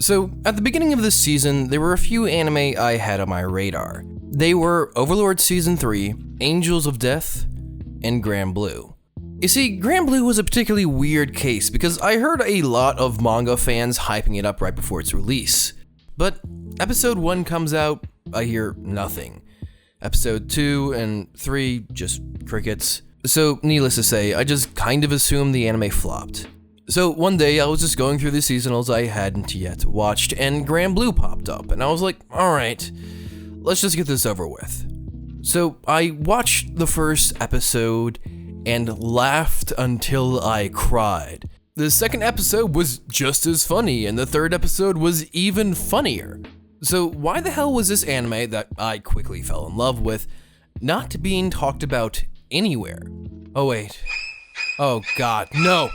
So, at the beginning of this season, there were a few anime I had on my radar. They were Overlord Season 3, Angels of Death, and Grand Blue. You see, Grand Blue was a particularly weird case because I heard a lot of manga fans hyping it up right before its release. But episode 1 comes out, I hear nothing. Episode 2 and 3, just crickets. So, needless to say, I just kind of assumed the anime flopped. So one day I was just going through the seasonals I hadn't yet watched, and Grand Blue popped up, and I was like, alright, let's just get this over with. So I watched the first episode and laughed until I cried. The second episode was just as funny, and the third episode was even funnier. So why the hell was this anime that I quickly fell in love with not being talked about anywhere? Oh wait. Oh god, no!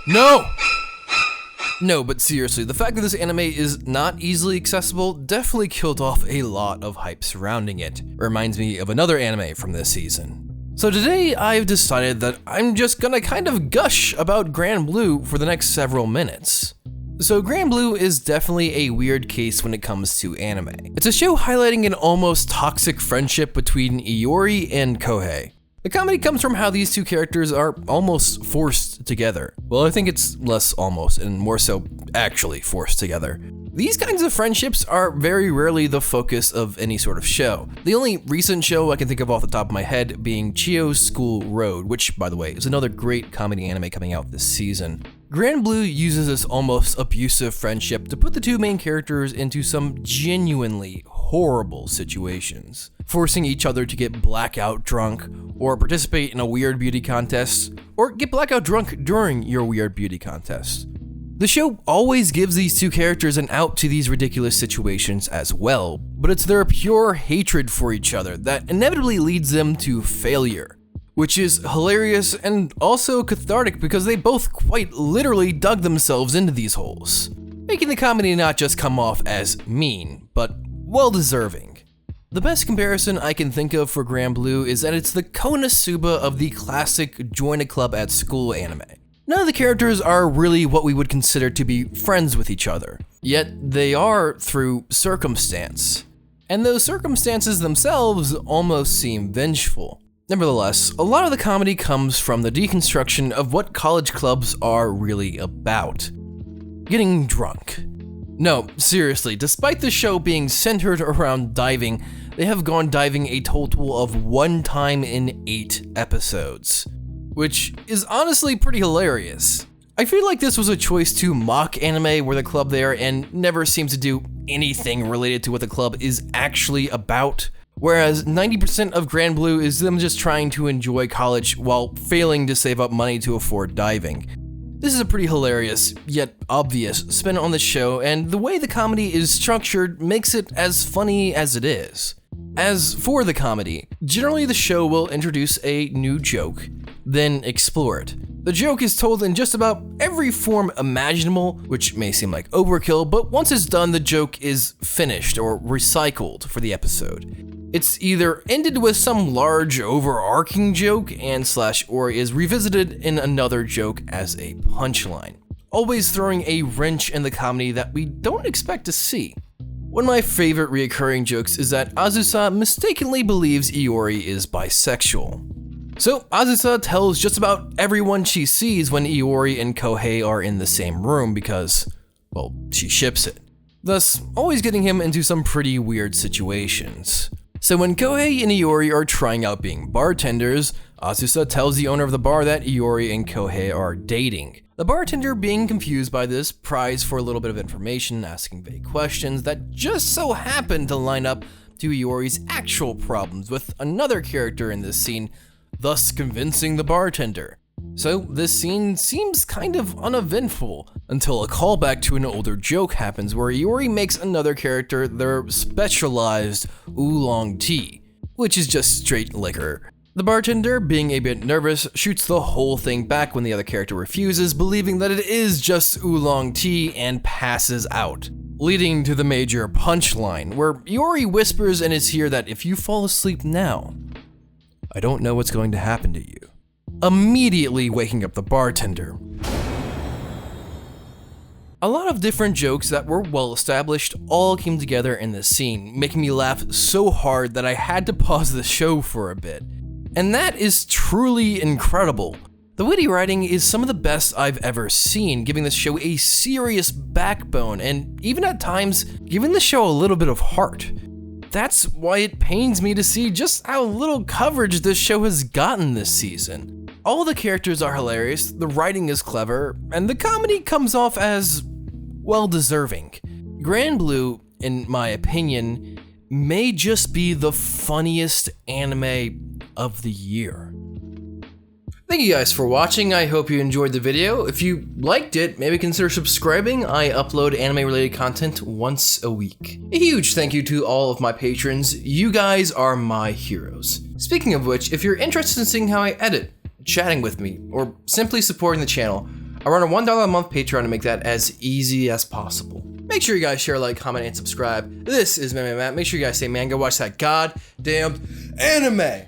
No, but seriously, the fact that this anime is not easily accessible definitely killed off a lot of hype surrounding it. Reminds me of another anime from this season. So today, I've decided that I'm just gonna kind of gush about Grand Blue for the next several minutes. So Grand Blue is definitely a weird case when it comes to anime. It's a show highlighting an almost toxic friendship between Iori and Kohei. The comedy comes from how these two characters are almost forced together. Well, I think it's less almost and more so actually forced together. These kinds of friendships are very rarely the focus of any sort of show. The only recent show I can think of off the top of my head being Chio's School Road, which, by the way, is another great comedy anime coming out this season. Grand Blue uses this almost abusive friendship to put the two main characters into some genuinely horrible situations, forcing each other to get blackout drunk, or participate in a weird beauty contest, or get blackout drunk during your weird beauty contest. The show always gives these two characters an out to these ridiculous situations as well, but it's their pure hatred for each other that inevitably leads them to failure, which is hilarious and also cathartic because they both quite literally dug themselves into these holes, making the comedy not just come off as mean, but well-deserving. The best comparison I can think of for Grand Blue is that it's the Konosuba of the classic join a club at school anime. None of the characters are really what we would consider to be friends with each other, yet they are through circumstance. And those circumstances themselves almost seem vengeful. Nevertheless, a lot of the comedy comes from the deconstruction of what college clubs are really about. Getting drunk. No, seriously, despite the show being centered around diving, they have gone diving a total of 1 time in 8 episodes, which is honestly pretty hilarious. I feel like this was a choice to mock anime where the club there and never seems to do anything related to what the club is actually about, whereas 90% of Grand Blue is them just trying to enjoy college while failing to save up money to afford diving. This is a pretty hilarious, yet obvious, spin on the show, and the way the comedy is structured makes it as funny as it is. As for the comedy, generally the show will introduce a new joke, then explore it. The joke is told in just about every form imaginable, which may seem like overkill, but once it's done, the joke is finished or recycled for the episode. It's either ended with some large overarching joke or is revisited in another joke as a punchline, always throwing a wrench in the comedy that we don't expect to see. One of my favorite reoccurring jokes is that Azusa mistakenly believes Iori is bisexual. So Azusa tells just about everyone she sees when Iori and Kohei are in the same room because, well, she ships it, thus always getting him into some pretty weird situations. So when Kohei and Iori are trying out being bartenders, Azusa tells the owner of the bar that Iori and Kohei are dating. The bartender, being confused by this, pries for a little bit of information, asking vague questions that just so happen to line up to Iori's actual problems with another character in this scene, thus convincing the bartender. So this scene seems kind of uneventful until a callback to an older joke happens where Iori makes another character their specialized oolong tea, which is just straight liquor. The bartender, being a bit nervous, shoots the whole thing back when the other character refuses, believing that it is just oolong tea, and passes out, leading to the major punchline, where Iori whispers in his ear that if you fall asleep now, I don't know what's going to happen to you, immediately waking up the bartender. A lot of different jokes that were well established all came together in this scene, making me laugh so hard that I had to pause the show for a bit. And that is truly incredible. The witty writing is some of the best I've ever seen, giving this show a serious backbone and even at times giving the show a little bit of heart. That's why it pains me to see just how little coverage this show has gotten this season. All the characters are hilarious, the writing is clever, and the comedy comes off as, well, deserving. Grand Blue, in my opinion, may just be the funniest anime of the year. Thank you guys for watching. I hope you enjoyed the video. If you liked it, maybe consider subscribing. I upload anime-related content once a week. A huge thank you to all of my patrons. You guys are my heroes. Speaking of which, if you're interested in seeing how I edit, chatting with me, or simply supporting the channel, I run a $1 a month Patreon to make that as easy as possible. Make sure you guys share, like, comment, and subscribe. This is Manime Matt. Make sure you guys say, man, go watch that goddamn anime!